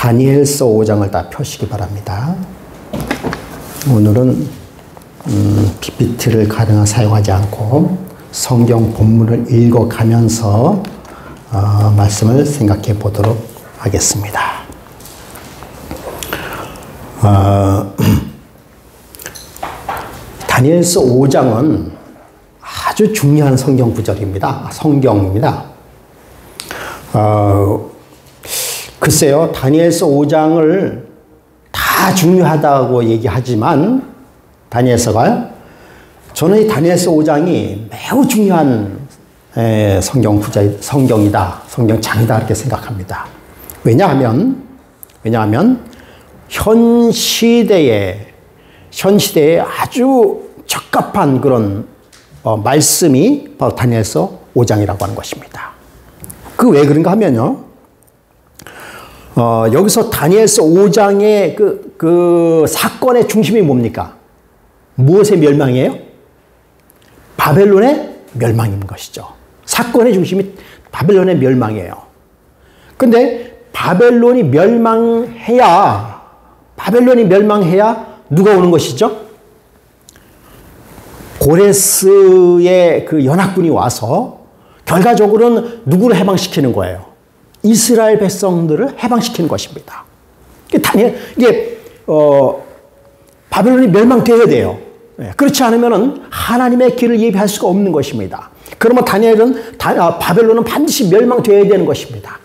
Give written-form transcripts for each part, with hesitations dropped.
다니엘서 5장을 다 펴시기 바랍니다. 오늘은 PPT를 가능한 사용하지 않고 성경 본문을 읽어가면서 말씀을 생각해 보도록 하겠습니다. 다니엘서 5장은 아주 중요한 성경 구절입니다. 성경입니다. 글쎄요, 다니엘서 5장을 다 중요하다고 얘기하지만 다니엘서가요, 저는 이 다니엘서 5장이 매우 중요한 성경이다, 성경장이다 이렇게 생각합니다. 왜냐하면 현 시대에 아주 적합한 그런 말씀이 바로 다니엘서 5장이라고 하는 것입니다. 그 왜 그런가 하면요, 여기서 다니엘서 5장의 그 사건의 중심이 뭡니까? 무엇의 멸망이에요? 바벨론의 멸망인 것이죠. 사건의 중심이 바벨론의 멸망이에요. 근데 바벨론이 멸망해야 누가 오는 것이죠? 고레스의 그 연합군이 와서 결과적으로는 누구를 해방시키는 거예요? 이스라엘 백성들을 해방시키는 것입니다. 이게 바벨론이 멸망되어야 돼요. 그렇지 않으면 하나님의 길을 예비할 수가 없는 것입니다. 그러면 바벨론은 반드시 멸망되어야 되는 것입니다.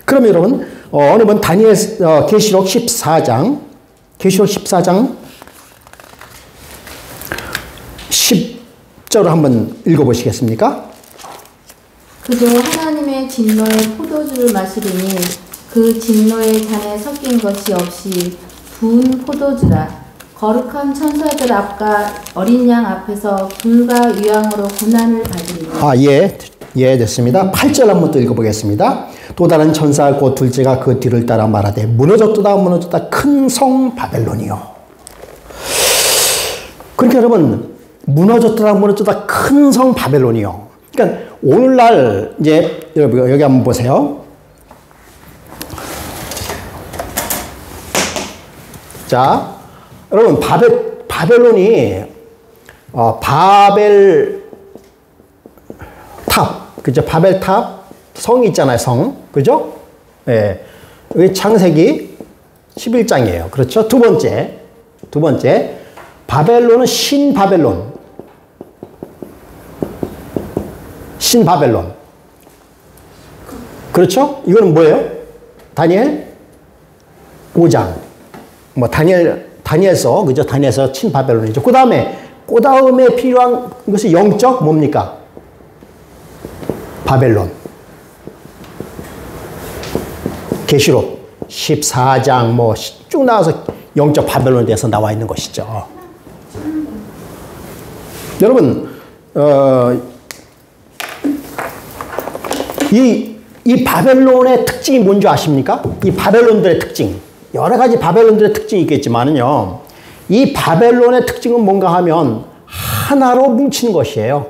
그럼 여러분, 어느 번 계시록 14장 10절을 한번 읽어보시겠습니까? 그도 하나님의 진노의 포도주를 마시리니 그 진노의 잔에 섞인 것이 없이 부은 포도주라. 거룩한 천사들 앞과 어린 양 앞에서 불과 유황으로 고난을 받으리니. 예, 됐습니다. 8절 한번 또 읽어보겠습니다. 또 다른 천사 곧 둘째가 그 뒤를 따라 말하되 무너졌다 큰 성 바벨론이요. 그러니까 여러분, 무너졌다 큰 성 바벨론이요. 그러니까 오늘날 이제 여러분 여기 한번 보세요. 자, 여러분 바벨론이 바벨탑, 그죠? 바벨탑 성이 있잖아요, 성, 그죠? 예, 여기 창세기 11장이에요. 그렇죠? 두 번째 바벨론은 신바벨론. 그렇죠? 이거는 뭐예요? 다니엘 5장. 다니엘서, 그죠? 다니엘서 신바벨론이죠. 그 다음에 필요한 것이 영적 뭡니까? 바벨론. 계시록 14장 쭉 나와서 영적 바벨론에 대해서 나와 있는 것이죠. 여러분, 이 바벨론의 특징이 뭔지 아십니까? 이 바벨론들의 특징. 여러 가지 바벨론들의 특징이 있겠지만은요, 이 바벨론의 특징은 뭔가 하면 하나로 뭉치는 것이에요.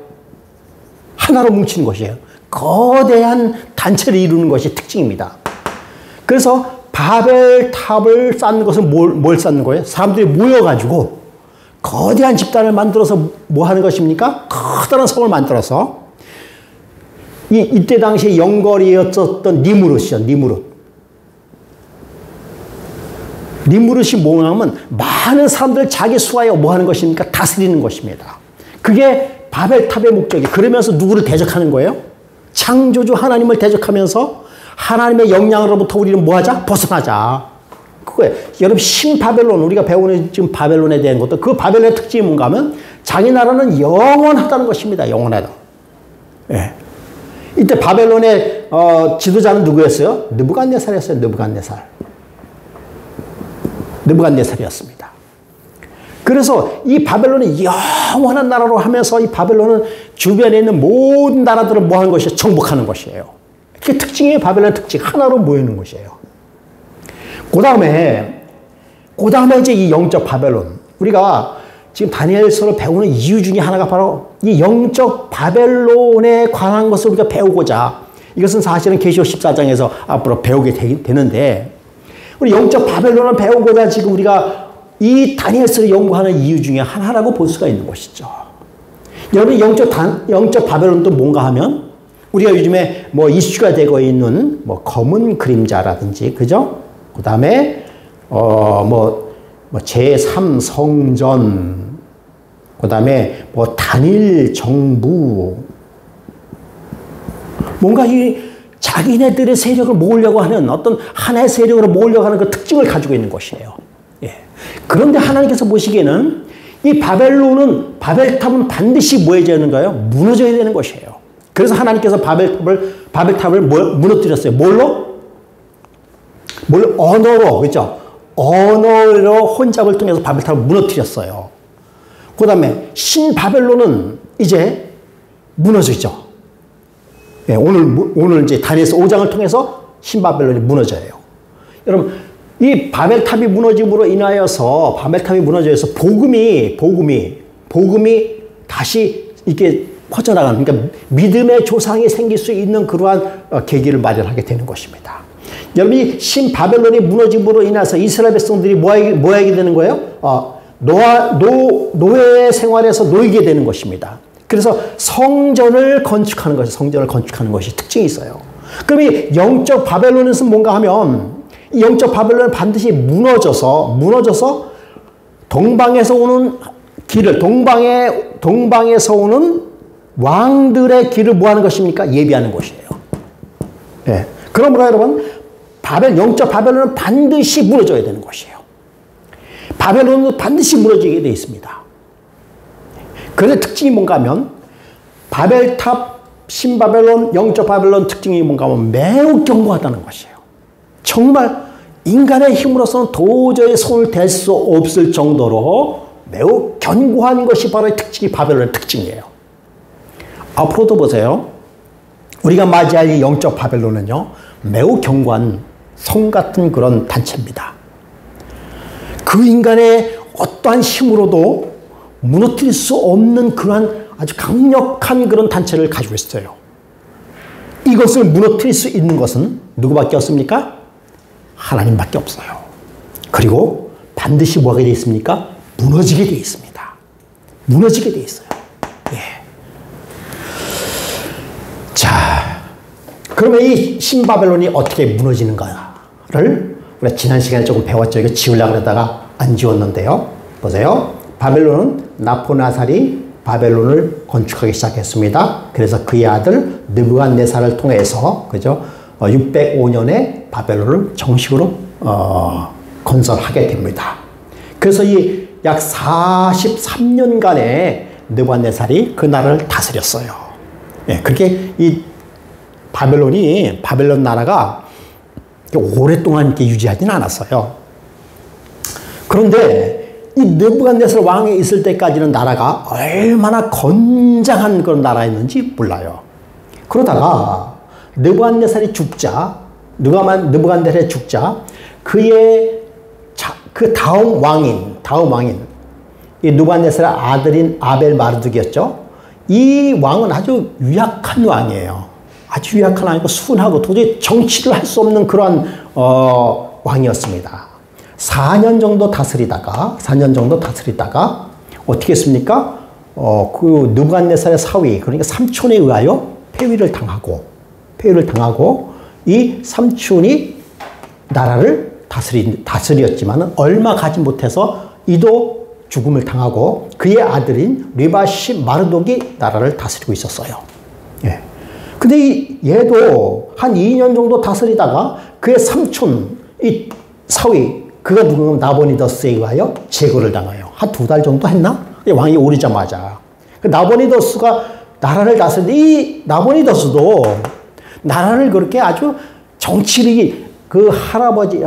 거대한 단체를 이루는 것이 특징입니다. 그래서 바벨탑을 쌓는 것은 뭘 쌓는 거예요? 사람들이 모여가지고 거대한 집단을 만들어서 뭐 하는 것입니까? 커다란 성을 만들어서 이때 당시에 영거리였었던 니무롯이죠. 니무롯이 뭐냐면 많은 사람들을 자기 수하에 뭐 하는 것입니까? 다스리는 것입니다. 그게 바벨탑의 목적이. 그러면서 누구를 대적하는 거예요? 창조주 하나님을 대적하면서 하나님의 영향으로부터 우리는 뭐 하자? 벗어나자. 그거예요. 여러분, 신바벨론, 우리가 배우는 지금 바벨론에 대한 것도, 그 바벨론의 특징이 뭔가 하면 자기 나라는 영원하다는 것입니다. 영원하다. 예. 이때 바벨론의 지도자는 누구였어요? 느부갓네살이었어요. 느부갓네살이었습니다. 그래서 이 바벨론이 영원한 나라로 하면서 이 바벨론은 주변에 있는 모든 나라들을 뭐 하는 것이에요? 정복하는 것이에요. 그게 특징이에요. 바벨론의 특징. 하나로 모이는 것이에요. 그 다음에 이제 이 영적 바벨론. 우리가 지금 다니엘서를 배우는 이유 중에 하나가 바로 이 영적 바벨론에 관한 것을 우리가 배우고자, 이것은 사실은 계시록 14장에서 앞으로 배우게 되는데, 우리 영적 바벨론을 배우고자 지금 우리가 이 다니엘서를 연구하는 이유 중에 하나라고 볼 수가 있는 것이죠. 여러분 영적 바벨론도 뭔가 하면 우리가 요즘에 뭐 이슈가 되고 있는 뭐 검은 그림자라든지 그죠? 그 다음에 뭐 제3 성전, 그 다음에 뭐 단일 정부, 뭔가 이 자기네들의 세력을 모으려고 하는 어떤 하나의 세력으로 모으려고 하는 그 특징을 가지고 있는 것이에요. 예. 그런데 하나님께서 보시기에는 이 바벨탑은 반드시 뭐 해야 되는가요? 무너져야 되는 것이에요. 그래서 하나님께서 바벨탑을 무너뜨렸어요. 뭘로? 언어로, 그렇죠? 언어로 혼잡을 통해서 바벨탑을 무너뜨렸어요. 그 다음에 신바벨론은 이제 무너지죠. 예, 오늘 이제 다니엘서 5장을 통해서 신바벨론이 무너져요. 여러분, 이 바벨탑이 무너짐으로 인하여서 복음이 다시 이렇게 퍼져나가는, 그러니까 믿음의 조상이 생길 수 있는 그러한 계기를 마련하게 되는 것입니다. 여러분, 이 신바벨론이 무너짐으로 인해서 이스라엘 백성들이 뭐 하게 되는 거예요? 노예 생활에서 놓이게 되는 것입니다. 그래서 성전을 건축하는 것이 특징이 있어요. 그럼 이 영적 바벨론에서 뭔가 하면 이 영적 바벨론은 반드시 무너져서 동방에서 오는 길을, 동방에서 오는 왕들의 길을 뭐 하는 것입니까? 예비하는 것이에요. 예. 그러므로 여러분, 영적 바벨론은 반드시 무너져야 되는 것이에요. 바벨론은 반드시 무너지게 되어 있습니다. 그런데 특징이 뭔가 하면 바벨탑, 신바벨론, 영적 바벨론 특징이 뭔가 하면 매우 견고하다는 것이에요. 정말 인간의 힘으로서는 도저히 손을 댈 수 없을 정도로 매우 견고한 것이 바로 특징이 바벨론의 특징이에요. 앞으로도 보세요. 우리가 맞이할 이 영적 바벨론은요, 매우 견고한 성 같은 그런 단체입니다. 그 인간의 어떠한 힘으로도 무너뜨릴 수 없는 그러한 아주 강력한 그런 단체를 가지고 있어요. 이것을 무너뜨릴 수 있는 것은 누구밖에 없습니까? 하나님밖에 없어요. 그리고 반드시 뭐하게 되어 있습니까? 무너지게 되어 있습니다. 무너지게 되어 있어요. 예. 자, 그러면 이 신바벨론이 어떻게 무너지는가를 우리가 지난 시간에 조금 배웠죠. 이거 지우려고 그러다가 안 지웠는데요. 보세요. 바벨론은 나포나살이 바벨론을 건축하기 시작했습니다. 그래서 그의 아들 느부갓네살을 통해서, 그죠? 605년에 바벨론을 정식으로 건설하게 됩니다. 그래서 이 약 43년간의 느부갓네살이 그 나라를 다스렸어요. 예, 그렇게 이 바벨론 나라가 오랫동안 이렇게 유지하지는 않았어요. 그런데 이 느부갓네살 왕이 있을 때까지는 나라가 얼마나 건장한 그런 나라였는지 몰라요. 그러다가 느부갓네살이 죽자, 그의 그 다음 왕인 이 느부갓네살의 아들인 아벨 마르둑이었죠. 이 왕은 아주 유약한 왕이에요. 아주 유약한 왕이고 순하고 도저히 정치를 할 수 없는 그런 왕이었습니다. 4년 정도 다스리다가 어떻게 했습니까? 그 느부갓네살의 사위, 그러니까 삼촌에 의하여 폐위를 당하고 이 삼촌이 나라를 다스렸지만 얼마 가지 못해서 이도 죽음을 당하고 그의 아들인 리바시 마르독이 나라를 다스리고 있었어요. 예. 근데 얘도 한 2년 정도 다스리다가 그의 삼촌, 이 사위, 그가 누구냐면 나보니더스에 의하여 제거를 당해요. 한 2달 정도 했나? 왕이 오르자마자. 나보니더스가 나라를 다스리는데 이 나보니더스도 나라를 그렇게 아주 정치력이 그 할아버지,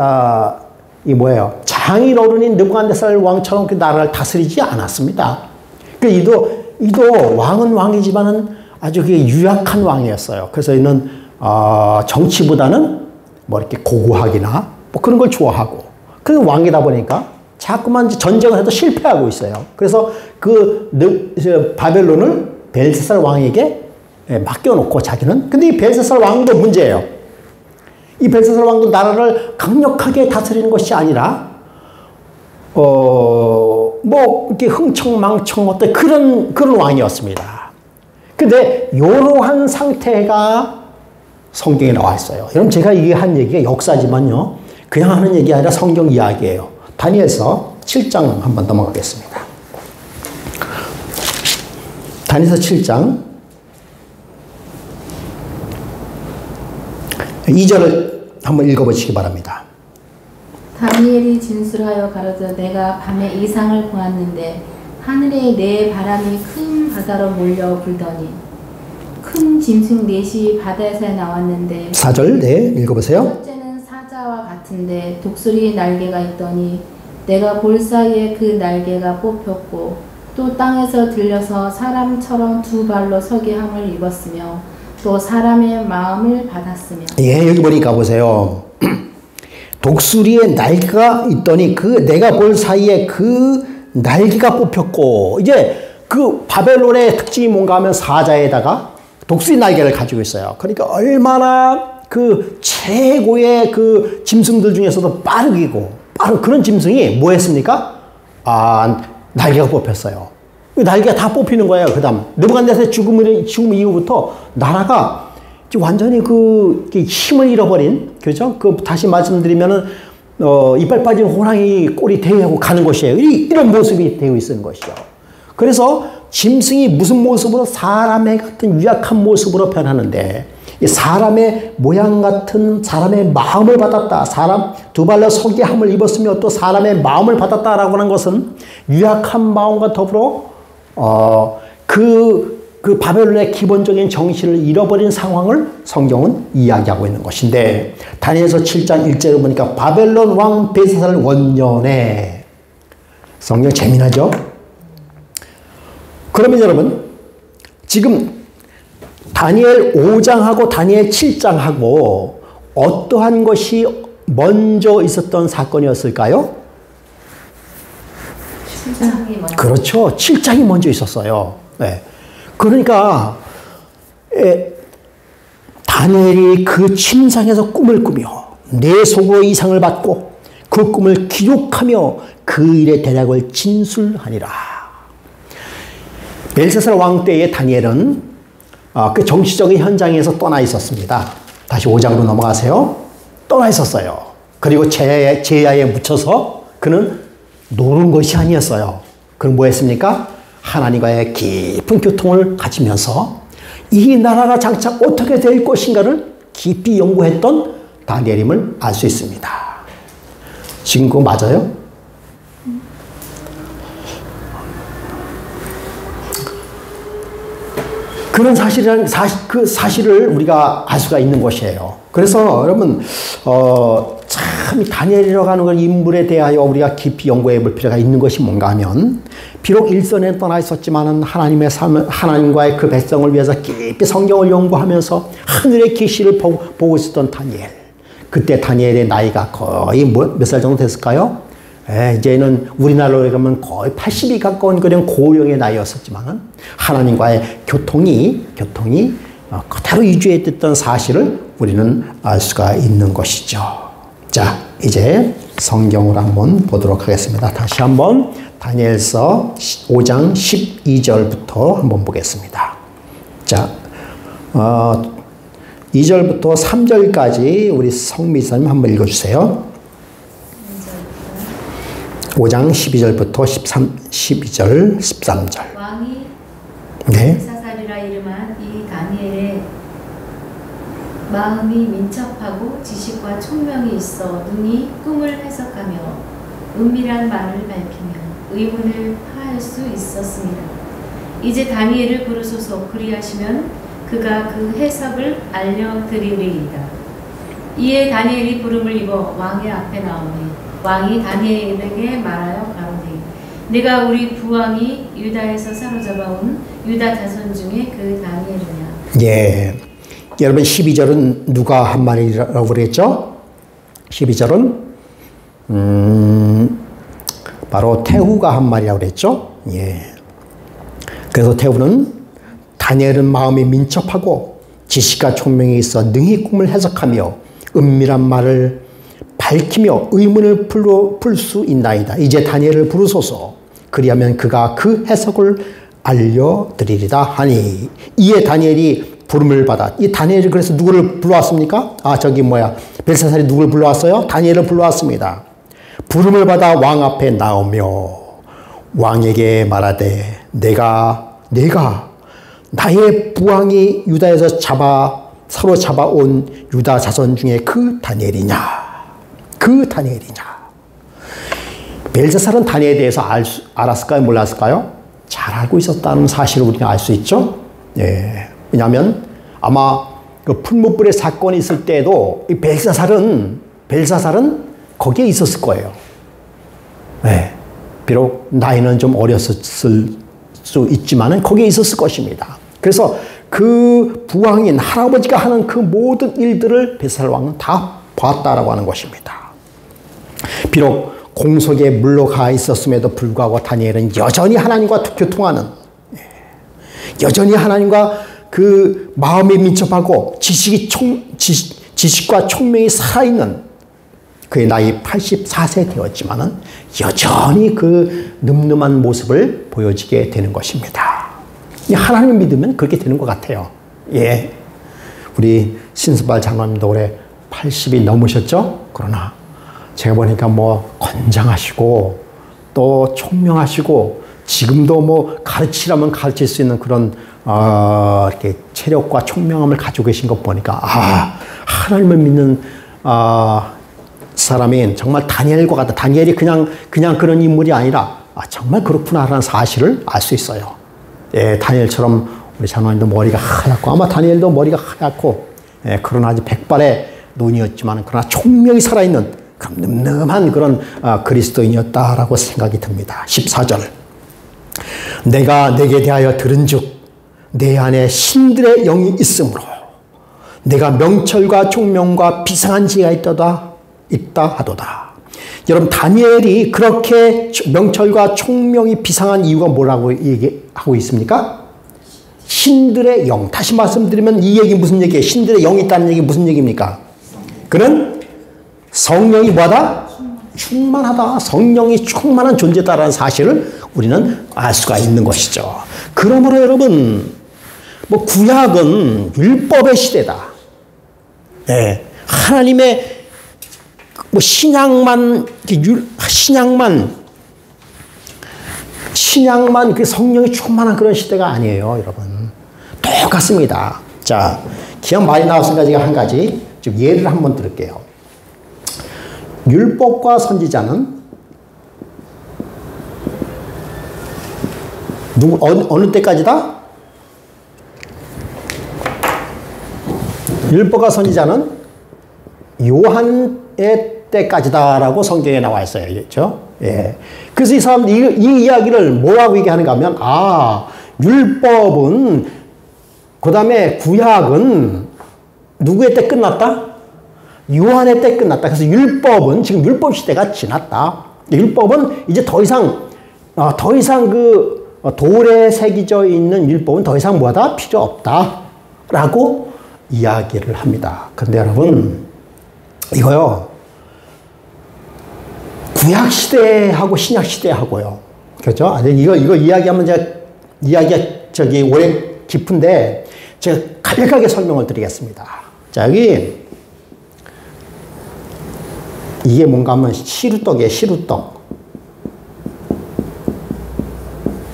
장인 어른인 느부갓네살 왕처럼 그 나라를 다스리지 않았습니다. 이도 왕은 왕이지만은 아주 유약한 왕이었어요. 그래서 이는 정치보다는 뭐 이렇게 고고학이나 뭐 그런 걸 좋아하고, 그 왕이다 보니까 자꾸만 전쟁을 해도 실패하고 있어요. 그래서 바벨론을 벨사살 왕에게 맡겨놓고 자기는, 근데 이 벨사살 왕도 문제예요. 이 벨사살 왕도 나라를 강력하게 다스리는 것이 아니라 뭐 이렇게 흥청망청 어떤 그런 왕이었습니다. 근데 이러한 상태가 성경에 나와 있어요. 여러분 제가 이게 한 얘기가 역사지만요. 그냥 하는 얘기 아니라 성경 이야기예요. 다니엘서 7장 한번 넘어가겠습니다. 다니엘서 7장 2절을 한번 읽어보시기 바랍니다. 다니엘이 진술하여 가로되 내가 밤에 이상을 보았는데 하늘에 네 바람이 큰 바다로 몰려 불더니 큰 짐승 넷이 바다에서 나왔는데 4절 네 읽어보세요. 첫째는 사자와 같은데 독수리 날개가 있더니 내가 볼 사이에 그 날개가 뽑혔고 또 땅에서 들려서 사람처럼 두 발로 서게 함을 입었으며 또 사람의 마음을 받았으며. 예, 여기 보니까 보세요. 독수리의 날개가 있더니 그 내가 볼 사이에 그 날개가 뽑혔고, 이제 그 바벨론의 특징이 뭔가 하면 사자에다가 독수리 날개를 가지고 있어요. 그러니까 얼마나 그 최고의 그 짐승들 중에서도 빠른 그런 짐승이 뭐 했습니까? 날개가 뽑혔어요. 날개가 다 뽑히는 거예요. 그 다음 느부갓네살 죽음 이후부터 나라가 완전히 그 힘을 잃어버린, 그죠? 다시 말씀드리면은 이빨 빠진 호랑이 꼬리 대하고 가는 것이에요. 이런 모습이 되어 있는 것이죠. 그래서 짐승이 무슨 모습으로 사람의 같은 유약한 모습으로 변하는데, 사람의 모양 같은 사람의 마음을 받았다. 사람 두 발로 서게 함을 입었으며 또 사람의 마음을 받았다라고 하는 것은 유약한 마음과 더불어 그 바벨론의 기본적인 정신을 잃어버린 상황을 성경은 이야기하고 있는 것인데, 다니엘서 7장 1절을 보니까 바벨론 왕 벨사살 원년에, 성경 재미나죠? 그러면 여러분 지금 다니엘 5장하고 다니엘 7장하고 어떠한 것이 먼저 있었던 사건이었을까요? 7장이 먼저. 그렇죠. 7장이 먼저 있었어요. 네. 그러니까 다니엘이 그 침상에서 꿈을 꾸며 내 속으로 이상을 받고 그 꿈을 기록하며 그 일의 대략을 진술하니라. 벨사살 왕 때의 다니엘은 그 정치적인 현장에서 떠나 있었습니다. 다시 5장으로 넘어가세요. 떠나 있었어요. 그리고 제야에 묻혀서 그는 노는 것이 아니었어요. 그는 뭐 했습니까? 하나님과의 깊은 교통을 가지면서 이 나라가 장차 어떻게 될 것인가를 깊이 연구했던 다니엘임을 알 수 있습니다. 지금 그거 맞아요? 그런 그 사실을 우리가 알 수가 있는 것이에요. 그래서 여러분, 참 다니엘이라고 하는 인물에 대하여 우리가 깊이 연구해 볼 필요가 있는 것이 뭔가 하면, 비록 일선에 떠나 있었지만은 하나님과의 그 백성을 위해서 깊이 성경을 연구하면서 하늘의 계시를 보고 있었던 다니엘. 그때 다니엘의 나이가 거의 몇 살 정도 됐을까요? 이제는 우리나라로 가면 거의 80이 가까운 그런 고령의 나이였었지만은 하나님과의 교통이 그대로 유지했던 사실을 우리는 알 수가 있는 것이죠. 자, 이제 성경을 한번 보도록 하겠습니다. 다시 한번 다니엘서 5장 12절부터 한번 보겠습니다. 자, 2절부터 3절까지 우리 성미사님 한번 읽어주세요. 5장 12절부터 12절, 13절. 왕이 네. 벨사살이라 이름한 이 다니엘의 마음이 민첩하고 지식과 총명이 있어 눈이 꿈을 해석하며 은밀한 말을 밝히며 의문을 파할 수 있었습니다. 이제 다니엘을 부르소서. 그리하시면 그가 그 해석을 알려드리리이다. 이에 다니엘이 부름을 입어 왕의 앞에 나오니 왕이 다니엘에게 말하여 가로되 네가 우리 부왕이 유다에서 사로잡아온 유다 자손 중에 그 다니엘이냐. 예. 여러분 12절은 누가 한 말이라고 그랬죠? 12절은 바로 태후가 한 말이라고 그랬죠? 예. 그래서 태후는 다니엘은 마음이 민첩하고 지식과 총명이 있어 능히 꿈을 해석하며 은밀한 말을 밝히며 의문을 풀 수 있나이다. 이제 다니엘을 부르소서. 그리하면 그가 그 해석을 알려드리리다 하니 이에 다니엘이 부름을 받아. 이 다니엘이 그래서 누구를 불러왔습니까? 벨사살이 누구를 불러왔어요? 다니엘을 불러왔습니다. 부름을 받아 왕 앞에 나오며 왕에게 말하되 내가 나의 부왕이 유다에서 사로잡아온 유다 자손 중에 그 다니엘이냐? 벨사살은 다니엘에 대해서 알았을까요? 몰랐을까요? 잘 알고 있었다는 사실을 우리가 알 수 있죠. 예. 왜냐하면 아마 그 풀무불의 사건이 있을 때에도 이 벨사살은 거기에 있었을 거예요. 예. 비록 나이는 좀 어렸을 수 있지만은 거기에 있었을 것입니다. 그래서 그 부왕인 할아버지가 하는 그 모든 일들을 벨사살 왕은 다 봤다라고 하는 것입니다. 비록 공속에 물러가 있었음에도 불구하고 다니엘은 여전히 하나님과 교통하는, 여전히 하나님과 그 마음이 민첩하고 지식과 총명이 살아있는 그의 나이 84세 되었지만은 여전히 그 늠름한 모습을 보여지게 되는 것입니다. 하나님을 믿으면 그렇게 되는 것 같아요. 예. 우리 신스발 장로님도 올해 80이 넘으셨죠? 그러나 제가 보니까 건장하시고 또 총명하시고 지금도 가르치라면 가르칠 수 있는 그런 이렇게 체력과 총명함을 가지고 계신 것 보니까 하나님을 믿는 사람인 정말 다니엘과 같다. 다니엘이 그냥 그런 인물이 아니라 정말 그렇구나라는 사실을 알 수 있어요. 예, 다니엘처럼 우리 장로님도 머리가 하얗고 아마 다니엘도 머리가 하얗고 그러나 아주 백발의 눈이었지만 그러나 총명이 살아있는 그런 늠름한 그런 그리스도인이었다라고 생각이 듭니다. 14절 내가 내게 대하여 들은즉 내 안에 신들의 영이 있으므로 내가 명철과 총명과 비상한 지혜가 있다 하도다. 여러분 다니엘이 그렇게 명철과 총명이 비상한 이유가 뭐라고 얘기하고 있습니까? 신들의 영. 다시 말씀드리면 이 얘기 무슨 얘기예요? 신들의 영이 있다는 얘기 무슨 얘기입니까? 그는 성령이 뭐하다? 충만하다. 성령이 충만한 존재다라는 사실을 우리는 알 수가 있는 것이죠. 그러므로 여러분 구약은 율법의 시대다. 네. 하나님의 신약만 그 성령이 충만한 그런 시대가 아니에요, 여러분. 똑같습니다. 자, 기왕 많이 나왔으니까 제가 한 가지 좀 예를 한번 들을게요. 율법과 선지자는 어느 때까지다? 율법과 선지자는 요한의 때까지다라고 성경에 나와 있어요. 그렇죠? 예. 그래서 이 사람들이 이 이야기를 뭐라고 얘기하는가 하면, 율법은, 그 다음에 구약은 누구의 때 끝났다? 요한의 때 끝났다. 그래서 율법은 지금 율법 시대가 지났다. 율법은 이제 더 이상 그 돌에 새겨져 있는 율법은 더 이상 뭐하다? 필요 없다. 라고 이야기를 합니다. 그런데 여러분, 이거요. 구약 시대하고 신약 시대하고요. 그렇죠? 이거 이야기하면 이야기가 오래 깊은데 제가 간략하게 설명을 드리겠습니다. 자, 여기 이게 뭔가 하면 시루떡이에요.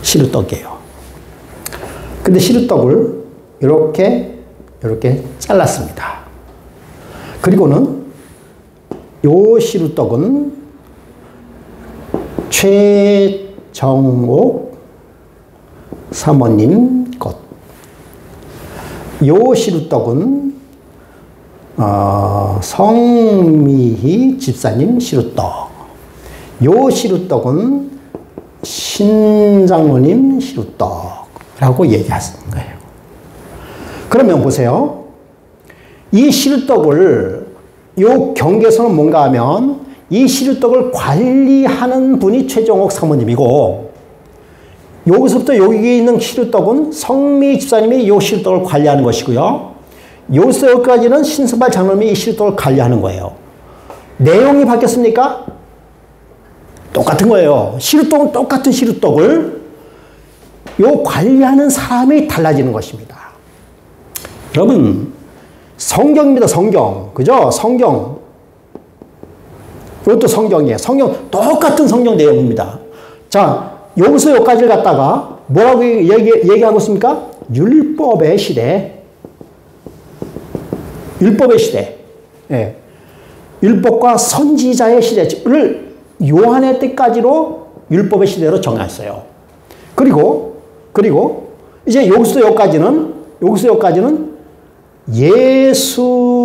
시루떡이에요. 근데 시루떡을 이렇게 잘랐습니다. 그리고는 요 시루떡은 최정옥 사모님 것. 요 시루떡은 성미희 집사님 시루떡. 요 시루떡은 신장로님 시루떡이라고 얘기하는 거예요. 그러면 보세요. 이 시루떡을 요 경계선은 뭔가 하면 이 시루떡을 관리하는 분이 최정옥 사모님이고 여기서부터 여기 있는 시루떡은 성미 집사님이 이 시루떡을 관리하는 것이고요. 여기서 여기까지는 신선발 장로님이 이 시루떡을 관리하는 거예요. 내용이 바뀌었습니까? 똑같은 거예요. 시루떡은 똑같은 시루떡을 요 관리하는 사람이 달라지는 것입니다. 여러분, 성경입니다. 성경. 그죠? 성경. 이것도 성경이에요. 성경, 똑같은 성경 내용입니다. 자, 여기서 여기까지를 갖다가 뭐라고 얘기하고 있습니까? 율법의 시대. 율법의 시대. 예. 율법과 선지자의 시대를 요한의 때까지로 율법의 시대로 정했어요. 그리고 이제 여기서 여기까지는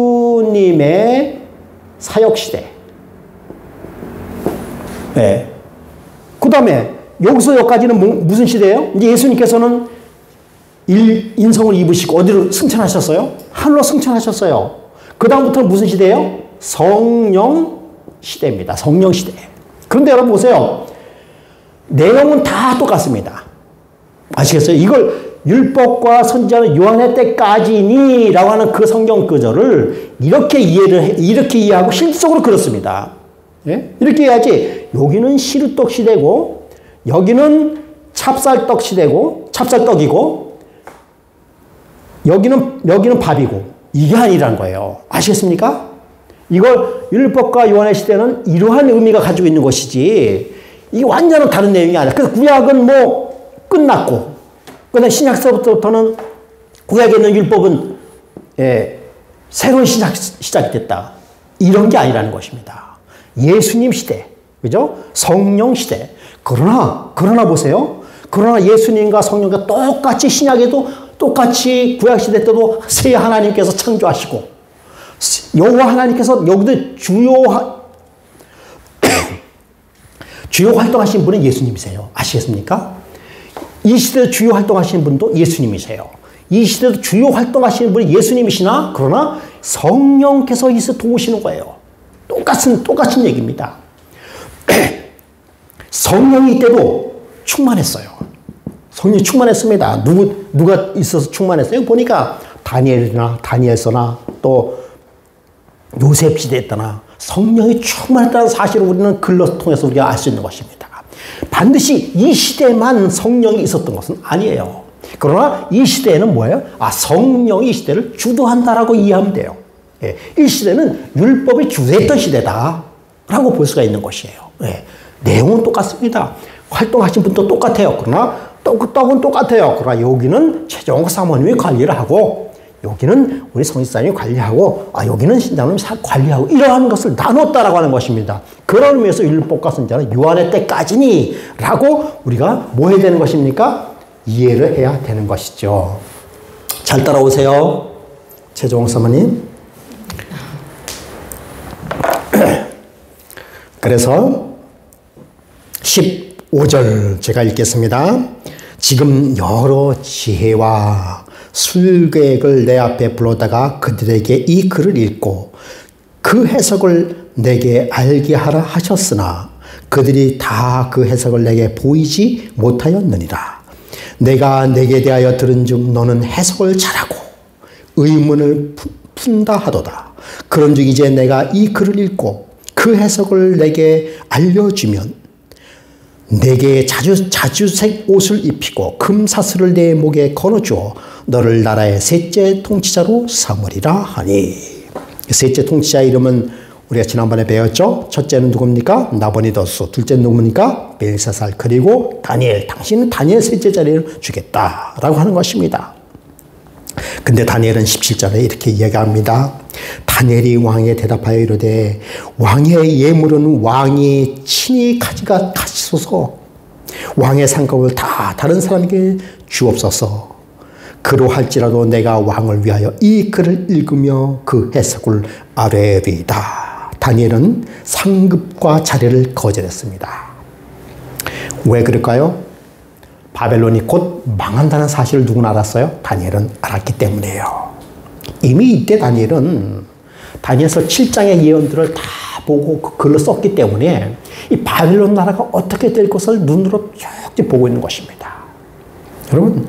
예수님의 사역 시대. 예. 그 다음에 여기서 여기까지는 무슨 시대예요? 이제 예수님께서는 인성을 입으시고 어디로 승천하셨어요? 하늘로 승천하셨어요. 그 다음부터는 무슨 시대예요? 성령 시대입니다. 성령 시대. 그런데 여러분 보세요. 내용은 다 똑같습니다. 아시겠어요? 이걸 율법과 선지자는 요한의 때까지니 라고 하는 그 성경 구절을 이렇게 이해하고 실질적으로 그렇습니다. 예? 이렇게 해야지 여기는 시루떡 시대고 여기는 찹쌀떡이고 여기는 밥이고 이게 아니라는 거예요. 아시겠습니까? 이걸 율법과 요한의 시대는 이러한 의미가 가지고 있는 것이지 이게 완전히 다른 내용이 아니라 그래서 구약은 뭐 끝났고 그다음에 신약서부터는 구약에 있는 율법은 새로운 시작이 됐다. 이런 게 아니라는 것입니다. 예수님 시대, 그죠? 성령 시대. 그러나 보세요. 그러나 예수님과 성령과 똑같이 신약에도 똑같이 구약 시대 때도 새 하나님께서 창조하시고 여호와 하나님께서 여기도 주요 활동하신 분은 예수님이세요. 아시겠습니까? 이 시대에 주요 활동하시는 분도 예수님이세요. 이 시대도 주요 활동하시는 분이 예수님이시나 그러나 성령께서 이서 도우시는 거예요. 똑같은 얘기입니다. 성령이 이때도 충만했어요. 성령이 충만했습니다. 누가 있어서 충만했어요? 보니까 다니엘서나 또 요셉 시대였다나 성령이 충만했다는 사실을 우리는 글로 통해서 우리가 알 수 있는 것입니다. 반드시 이 시대만 성령이 있었던 것은 아니에요. 그러나 이 시대에는 뭐예요? 성령이 이 시대를 주도한다라고 이해하면 돼요. 예, 이 시대는 율법이 주도했던 시대다라고 볼 수가 있는 것이에요. 예, 내용은 똑같습니다. 활동하신 분도 똑같아요. 그러나 떡은 똑같아요. 그러나 여기는 최종호 사모님이 관리를 하고 여기는 우리 성직사님이 관리하고 여기는 신장님이 관리하고 이러한 것을 나눴다라고 하는 것입니다. 그런 의미에서 율법과 선지자는 요한의 때까지니 라고 우리가 뭐 해야 되는 것입니까? 이해를 해야 되는 것이죠. 잘 따라오세요. 최종호 사모님. 그래서 15절 제가 읽겠습니다. 지금 여러 지혜와 술객을 내 앞에 불러다가 그들에게 이 글을 읽고 그 해석을 내게 알게 하라 하셨으나 그들이 다 그 해석을 내게 보이지 못하였느니라. 내가 내게 대하여 들은즉 너는 해석을 잘하고 의문을 푼다 하도다. 그런즉 이제 내가 이 글을 읽고 그 해석을 내게 알려주면 내게 자주색 옷을 입히고 금사슬을 내 목에 걸어주어 너를 나라의 셋째 통치자로 삼으리라 하니. 셋째 통치자 이름은 우리가 지난번에 배웠죠. 첫째는 누굽니까? 나보니더스. 둘째는 누굽니까? 벨사살. 그리고 다니엘. 당신은 다니엘 셋째 자리를 주겠다라고 하는 것입니다. 근데 다니엘은 17절에 이렇게 이야기합니다. 다니엘이 왕에게 대답하여 이르되 왕의 예물은 왕이 친히 가지소서. 왕의 상급을 다 다른 사람에게 주옵소서. 그로할지라도 내가 왕을 위하여 이 글을 읽으며 그 해석을 아뢰리이다. 다니엘은 상급과 자리를 거절했습니다. 왜 그럴까요? 바벨론이 곧 망한다는 사실을 누구나 알았어요? 다니엘은 알았기 때문이에요. 이미 이때 다니엘은 다니엘서 7장의 예언들을 다 보고 그 글로 썼기 때문에 이 바벨론 나라가 어떻게 될 것을 눈으로 쭉 보고 있는 것입니다. 여러분,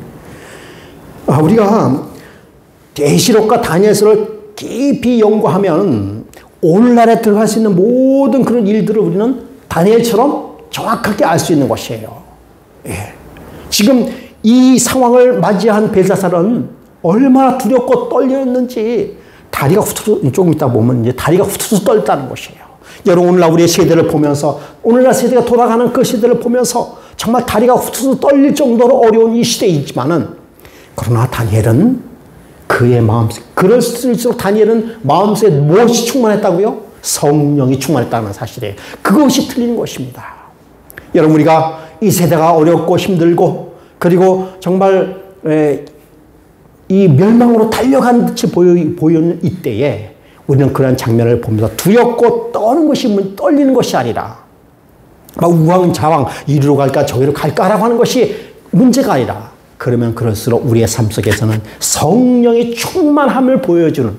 우리가 계시록과 다니엘서를 깊이 연구하면 오늘날에 들어갈 수 있는 모든 그런 일들을 우리는 다니엘처럼 정확하게 알 수 있는 것이에요. 예. 지금 이 상황을 맞이한 벨사살은 얼마나 두렵고 떨렸는지 다리가 후투루, 조금 이따 보면 이제 다리가 후투루 떨다는 것이에요. 여러분, 오늘날 우리의 세대를 보면서, 오늘날 세대가 돌아가는 그 시대를 보면서 정말 다리가 후투루 떨릴 정도로 어려운 이 시대이지만은, 그러나 다니엘은 그의 마음속, 그럴수록 다니엘은 마음속에 무엇이 충만했다고요? 성령이 충만했다는 사실이에요. 그것이 틀린 것입니다. 여러분, 우리가 이 세대가 어렵고 힘들고, 그리고 정말 이 멸망으로 달려간 듯이 보이는 이때에 우리는 그런 장면을 보면서 두렵고 떨리는 것이 아니라, 막 우왕좌왕 이리로 갈까 저기로 갈까라고 하는 것이 문제가 아니라, 그러면 그럴수록 우리의 삶 속에서는 성령의 충만함을 보여주는,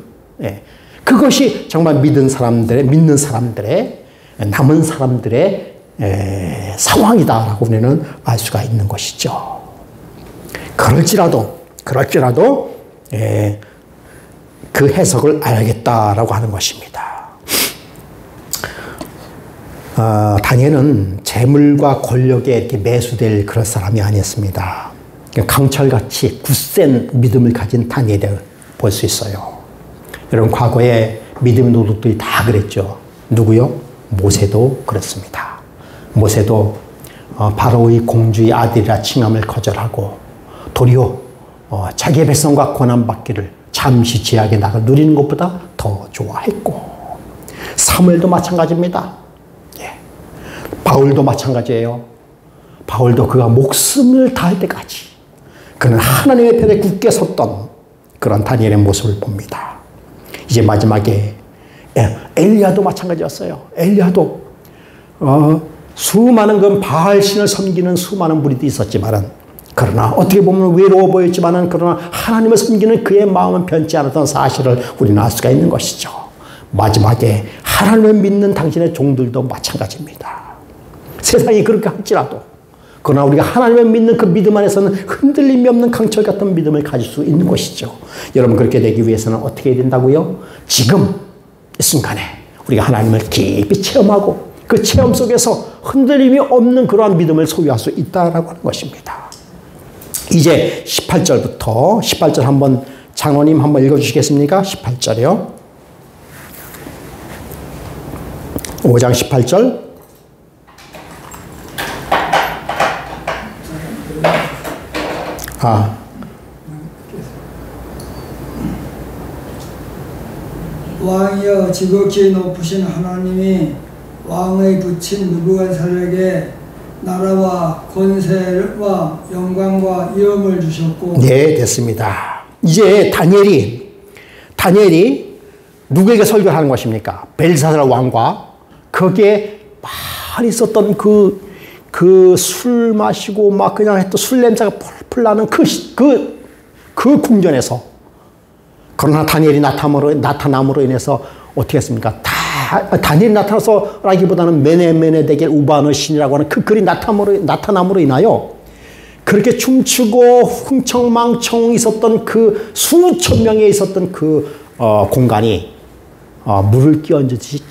그것이 정말 믿는 사람들의, 남은 사람들의 상황이다라고 우리는 알 수가 있는 것이죠. 그럴지라도 그 해석을 알겠다라고 하는 것입니다. 다니엘은 재물과 권력에 이렇게 매수될 그런 사람이 아니었습니다. 강철같이 굳센 믿음을 가진 다니엘을 볼 수 있어요. 여러분, 과거에 믿음의 노릇들이 다 그랬죠. 누구요? 모세도 그렇습니다. 모세도 바로의 공주의 아들이라 칭함을 거절하고 도리어 자기의 백성과 고난받기를 잠시 죄악에 나가 누리는 것보다 더 좋아했고, 사무엘도 마찬가지입니다. 예. 바울도 마찬가지예요. 바울도 그가 목숨을 다할 때까지 그는 하나님의 편에 굳게 섰던 그런 다니엘의 모습을 봅니다. 이제 마지막에 엘리야도 마찬가지였어요. 엘리야도 수많은 그 바알 신을 섬기는 수많은 무리도 있었지만은, 그러나 어떻게 보면 외로워 보였지만은, 그러나 하나님을 섬기는 그의 마음은 변치 않았던 사실을 우리는 알 수가 있는 것이죠. 마지막에 하나님을 믿는 당신의 종들도 마찬가지입니다. 세상이 그렇게 할지라도, 그러나 우리가 하나님을 믿는 그 믿음 안에서는 흔들림이 없는 강철 같은 믿음을 가질 수 있는 것이죠. 여러분, 그렇게 되기 위해서는 어떻게 해야 된다고요? 지금 이 순간에 우리가 하나님을 깊이 체험하고 그 체험 속에서 흔들림이 없는 그러한 믿음을 소유할 수 있다라고 하는 것입니다. 이제 18절 한번 장로님 한번 읽어주시겠습니까? 18절이요. 5장 18절. 왕이여, 지극히 높으신 하나님이 왕의 붙인 느부갓네살에게 나라와 권세와 영광과 위엄을 주셨고. 네, 됐습니다. 이제 다니엘이 누구에게 설교를 하는 것입니까? 벨사살 왕과 거기에 많이 있었던 그 술 마시고 막 그냥 했던 술 냄새가 펄펄 나는 그 궁전에서, 그러나 다니엘이 나타남으로 인해서 어떻게 했습니까? 다니엘이 나타나서라기보다는 메네데겔 우바너 신이라고 하는 그 글이 나타남으로 인하여 그렇게 춤추고 흥청망청 있었던 그 수천 명에 있었던 그 공간이 물을 끼얹듯이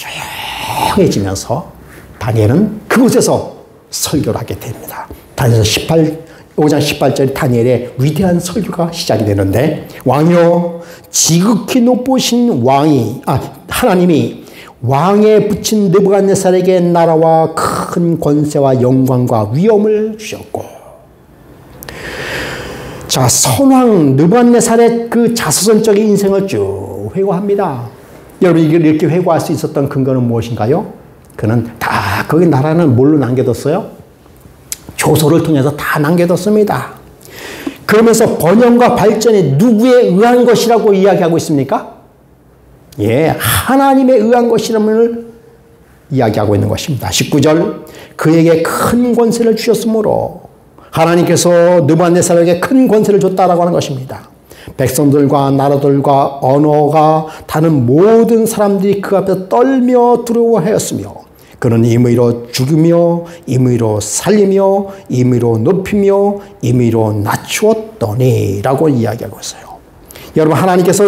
조용해지면서 다니엘은 그곳에서 설교를 하게 됩니다. 다니엘서 5장 18절에 다니엘의 위대한 설교가 시작이 되는데, 왕이여, 지극히 높으신 하나님이 왕에 붙인 느부갓네살에게 나라와 큰 권세와 영광과 위엄을 주셨고. 자, 선왕 느부갓네살의 그 자서전적인 인생을 쭉 회고합니다. 여러분, 이렇게 회고할 수 있었던 근거는 무엇인가요? 그는 다 거기 나라는 뭘로 남겨뒀어요? 조서를 통해서 다 남겨뒀습니다. 그러면서 번영과 발전이 누구에 의한 것이라고 이야기하고 있습니까? 예, 하나님에 의한 것이라는 이야기하고 있는 것입니다. 19절, 그에게 큰 권세를 주셨으므로, 하나님께서 느부갓네살에게 큰 권세를 줬다라고 하는 것입니다. 백성들과 나라들과 언어가 다른 모든 사람들이 그 앞에서 떨며 두려워하였으며, 그는 임의로 죽이며 임의로 살리며 임의로 높이며 임의로 낮추었더니 라고 이야기하고 있어요. 여러분, 하나님께서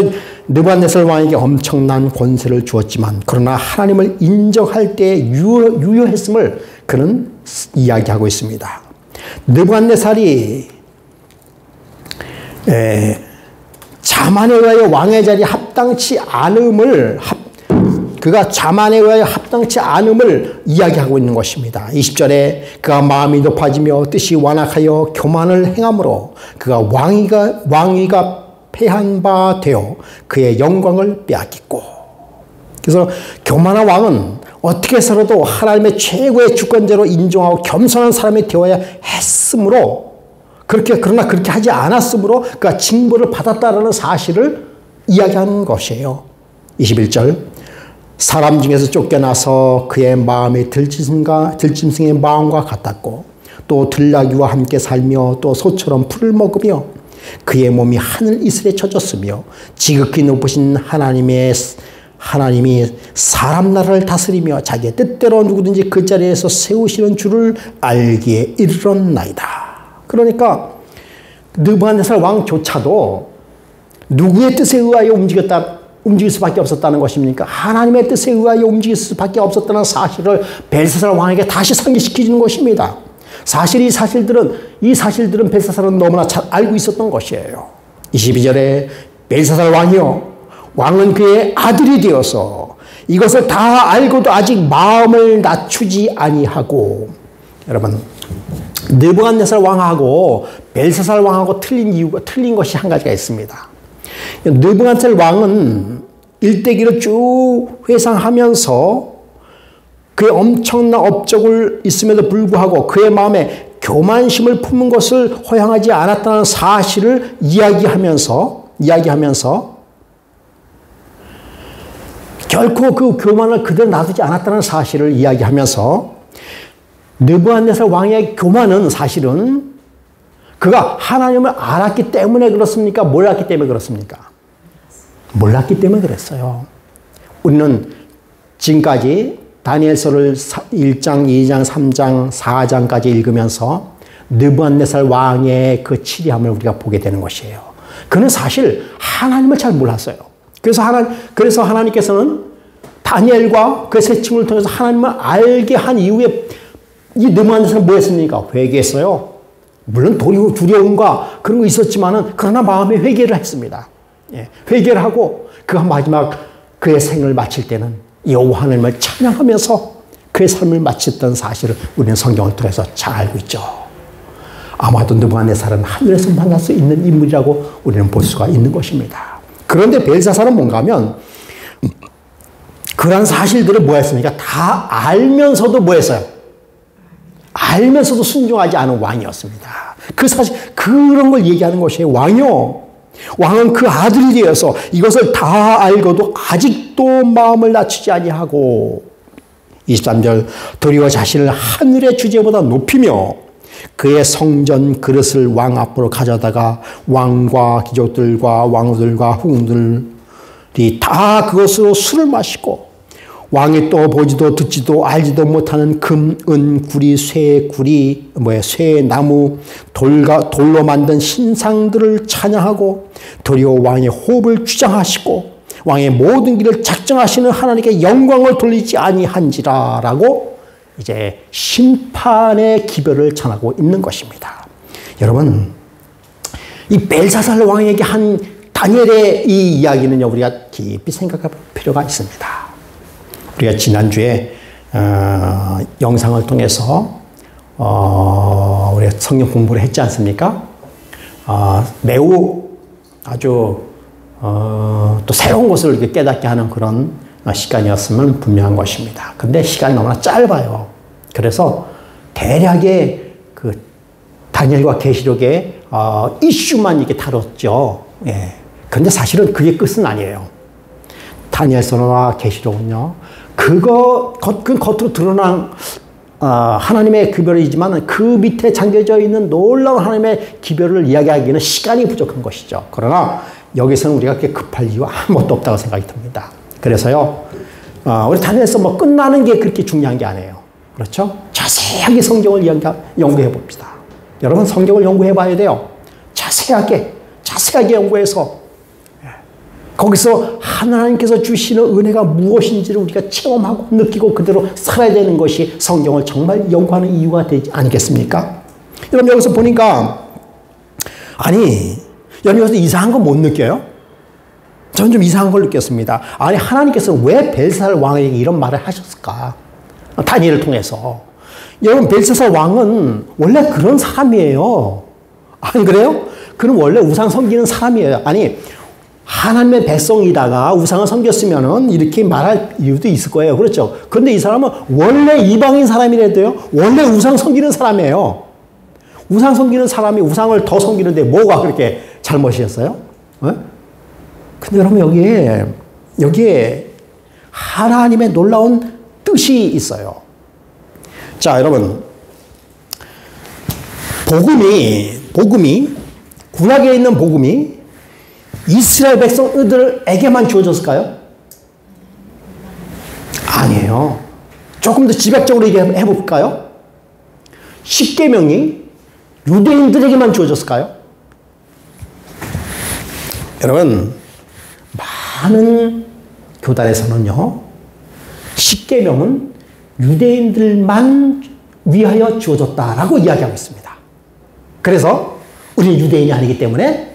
느부갓네살 왕에게 엄청난 권세를 주었지만 그러나 하나님을 인정할 때 유효했음을 그는 이야기하고 있습니다. 느부갓네살이 자만에 의하여 왕의 자리에 합당치 않음을 그가 자만에 의하여 합당치 않음을 이야기하고 있는 것입니다. 20절에 그가 마음이 높아지며 뜻이 완악하여 교만을 행함으로 그가 왕위가 패한 바 되어 그의 영광을 빼앗겼고. 그래서 교만한 왕은 어떻게 해서라도 하나님의 최고의 주권자로 인정하고 겸손한 사람이 되어야 했으므로 그러나 그렇게 하지 않았으므로 그가 징벌을 받았다라는 사실을 이야기하는 것이에요. 21절 사람 중에서 쫓겨나서 그의 마음이 들짐승의 마음과 같았고 또 들나귀와 함께 살며 또 소처럼 풀을 먹으며 그의 몸이 하늘 이슬에 젖었으며 지극히 높으신 하나님이 사람 나라를 다스리며 자기의 뜻대로 누구든지 그 자리에서 세우시는 줄을 알기에 이르렀나이다. 그러니까 느부갓네살 왕조차도 누구의 뜻에 의하여 움직일 수밖에 없었다는 것입니까? 하나님의 뜻에 의하여 움직일 수밖에 없었다는 사실을 벨사살 왕에게 다시 상기시키는 것입니다. 사실 이 사실들은 벨사살은 너무나 잘 알고 있었던 것이에요. 22절에 벨사살 왕이요 왕은 그의 아들이 되어서 이것을 다 알고도 아직 마음을 낮추지 아니하고. 여러분, 느부갓네살 왕하고 벨사살 왕하고 틀린 것이 한 가지가 있습니다. 느부갓네살 왕은 일대기를 쭉 회상하면서 그의 엄청난 업적을 있음에도 불구하고 그의 마음에 교만심을 품은 것을 허용하지 않았다는 사실을 이야기하면서 결코 그 교만을 그대로 놔두지 않았다는 사실을 이야기하면서 느부갓네살 왕의 교만은 사실은 그가 하나님을 알았기 때문에 그렇습니까? 몰랐기 때문에 그렇습니까? 몰랐기 때문에 그랬어요. 우리는 지금까지 다니엘서를 1장, 2장, 3장, 4장까지 읽으면서 느부갓네살 왕의 그 치리함을 우리가 보게 되는 것이에요. 그는 사실 하나님을 잘 몰랐어요. 그래서 하나님께서는 다니엘과 그 세 친구를 통해서 하나님을 알게 한 이후에 이 느부갓네살은 뭐 했습니까? 회개했어요. 물론 두려움과 그런 거 있었지만은 그러나 마음에 회개를 했습니다. 회개를 하고 그가 마지막 그의 생을 마칠 때는 여호와 하나님을 찬양하면서 그의 삶을 마쳤던 사실을 우리는 성경을 통해서 잘 알고 있죠. 아마도 느부갓네살은 하늘에서 만날 수 있는 인물이라고 우리는 볼 수가 있는 것입니다. 그런데 벨사살은 뭔가 하면 그런 사실들을 뭐 했습니까? 다 알면서도 뭐 했어요? 알면서도 순종하지 않은 왕이었습니다. 그 사실, 그런 걸 얘기하는 것이에요. 왕은 그 아들이 되어서 이것을 다 알고도 아직도 마음을 낮추지 아니하고. 23절 도리어 자신을 하늘의 주제보다 높이며 그의 성전 그릇을 왕 앞으로 가져다가 왕과 귀족들과 왕들과 후궁들이 다 그것으로 술을 마시고 왕이 또 보지도 듣지도 알지도 못하는 금, 은, 구리, 쇠, 나무, 돌로 만든 신상들을 찬양하고 도리어 왕의 호흡을 주장하시고 왕의 모든 길을 작정하시는 하나님께 영광을 돌리지 아니한지라라고 이제 심판의 기별을 전하고 있는 것입니다. 여러분, 이 벨사살 왕에게 한 다니엘의 이 이야기는요, 우리가 깊이 생각할 필요가 있습니다. 우리가 지난주에 영상을 통해서 우리가 성경 공부를 했지 않습니까? 매우 아주 또 새로운 것을 이렇게 깨닫게 하는 그런 시간이었으면 분명한 것입니다. 근데 시간이 너무나 짧아요. 그래서 대략의 그 다니엘과 계시록의 이슈만 이렇게 다뤘죠. 예. 그런데 사실은 그게 끝은 아니에요. 다니엘서나 계시록은요. 그건 겉으로 드러난 하나님의 기별이지만 그 밑에 잠겨져 있는 놀라운 하나님의 기별을 이야기하기에는 시간이 부족한 것이죠. 그러나 여기서는 우리가 그렇게 급할 이유 아무것도 없다고 생각이 듭니다. 그래서요, 우리 다니엘서 뭐 끝나는 게 그렇게 중요한 게 아니에요. 그렇죠? 자세하게 성경을 연구해 봅시다. 여러분, 성경을 연구해 봐야 돼요. 자세하게 연구해서 거기서 하나님께서 주시는 은혜가 무엇인지를 우리가 체험하고 느끼고 그대로 살아야 되는 것이 성경을 정말 연구하는 이유가 되지 않겠습니까? 여러분 여기서 보니까 아니 여러분 여기서 이상한 거 못 느껴요? 저는 좀 이상한 걸 느꼈습니다. 아니 하나님께서 왜 벨사살 왕에게 이런 말을 하셨을까? 다니엘을 통해서. 여러분 벨사살 왕은 원래 그런 사람이에요. 아니 그래요? 그는 원래 우상 섬기는 사람이에요. 아니 하나님의 백성이다가 우상을 섬겼으면은 이렇게 말할 이유도 있을 거예요. 그렇죠? 그런데 이 사람은 원래 이방인 사람이라도요. 원래 우상 섬기는 사람이에요. 우상 섬기는 사람이 우상을 더 섬기는데 뭐가 그렇게 잘못이었어요? 근데 여러분 여기에 하나님의 놀라운 뜻이 있어요. 자, 여러분 복음이 구약에 있는 복음이 이스라엘 백성들에게만 주어졌을까요? 아니에요. 조금 더 집약적으로 얘기해 볼까요? 십계명이 유대인들에게만 주어졌을까요? 여러분 많은 교단에서는요. 십계명은 유대인들만 위하여 주어졌다라고 이야기하고 있습니다. 그래서 우리는 유대인이 아니기 때문에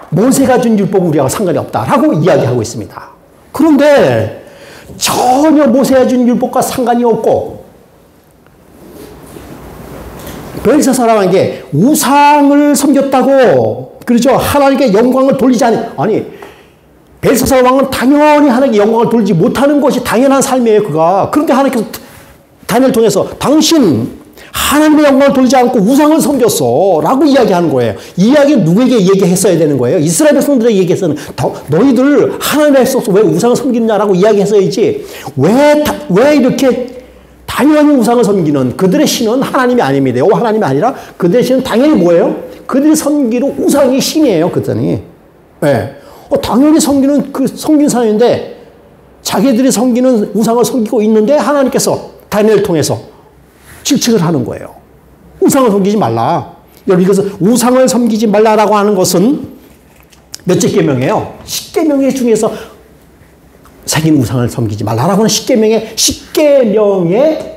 모세가 준 율법은 우리하고 상관이 없다라고 이야기하고 있습니다. 그런데 전혀 모세가 준 율법과 상관이 없고 벨사살왕에게 우상을 섬겼다고 그렇죠. 하나님께 영광을 돌리지 아니 벨사살 왕은 당연히 하나님께 영광을 돌리지 못하는 것이 당연한 삶이에요. 그가. 그런데 하나님께서 다니엘을 통해서 당신 하나님의 영광을 돌리지 않고 우상을 섬겼어 라고 이야기하는 거예요. 이 이야기는 누구에게 얘기했어야 되는 거예요? 이스라엘 백성들에게 얘기해서는 너희들 하나님의 백성 왜 우상을 섬기느냐라고 이야기했어야지 왜 이렇게 당연히 우상을 섬기는 그들의 신은 하나님이 아닙니다. 여호와 하나님이 아니라 그들의 신은 당연히 뭐예요? 그들이 섬기는 우상이 신이에요. 그랬더니 네. 당연히 섬기는 섬긴 사람인데 자기들이 섬기는 우상을 섬기고 있는데 하나님께서 다니엘을 통해서 질책을 하는 거예요. 우상을 섬기지 말라. 여러분 이것은 우상을 섬기지 말라라고 하는 것은 몇째 계명이에요? 10계명 중에서 새긴 우상을 섬기지 말라라고 하는 10계명에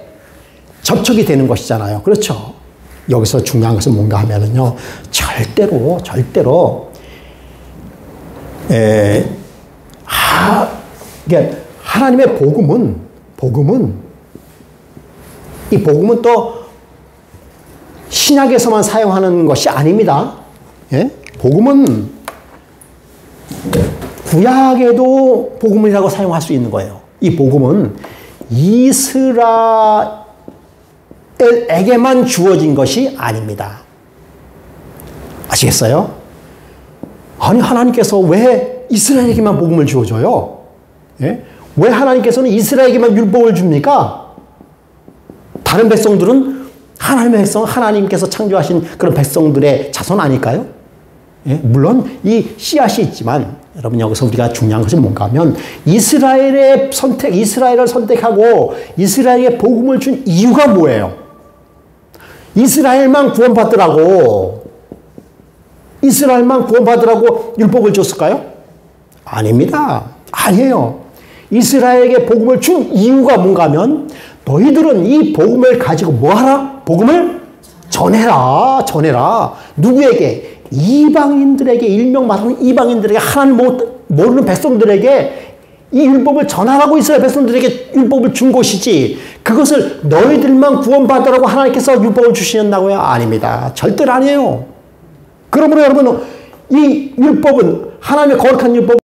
접촉이 되는 것이잖아요. 그렇죠? 여기서 중요한 것은 뭔가 하면은요. 절대로 하나님의 복음은 이 복음은 또 신약에서만 사용하는 것이 아닙니다. 예? 복음은 구약에도 복음이라고 사용할 수 있는 거예요. 이 복음은 이스라엘에게만 주어진 것이 아닙니다. 아시겠어요? 아니 하나님께서 왜 이스라엘에게만 복음을 주어줘요? 예? 왜 하나님께서는 이스라엘에게만 율법을 줍니까? 다른 백성들은 하나님의 백성, 하나님께서 창조하신 그런 백성들의 자손 아닐까요? 예? 물론 이 씨앗이 있지만 여러분 여기서 우리가 중요한 것은 뭔가 하면 이스라엘을 선택하고 이스라엘에 복음을 준 이유가 뭐예요? 이스라엘만 구원받으라고 율법을 줬을까요? 아닙니다. 아니에요. 이스라엘에게 복음을 준 이유가 뭔가 하면 너희들은 이 복음을 가지고 뭐하라? 복음을 전해라. 누구에게? 이방인들에게, 일명 말하는 이방인들에게, 하나님 모르는 백성들에게 이 율법을 전하라고 이스라엘 백성들에게 율법을 준 것이지 그것을 너희들만 구원받으라고 하나님께서 율법을 주시는다고요? 아닙니다. 절대로 아니에요. 그러므로 여러분 이 율법은 하나님의 거룩한 율법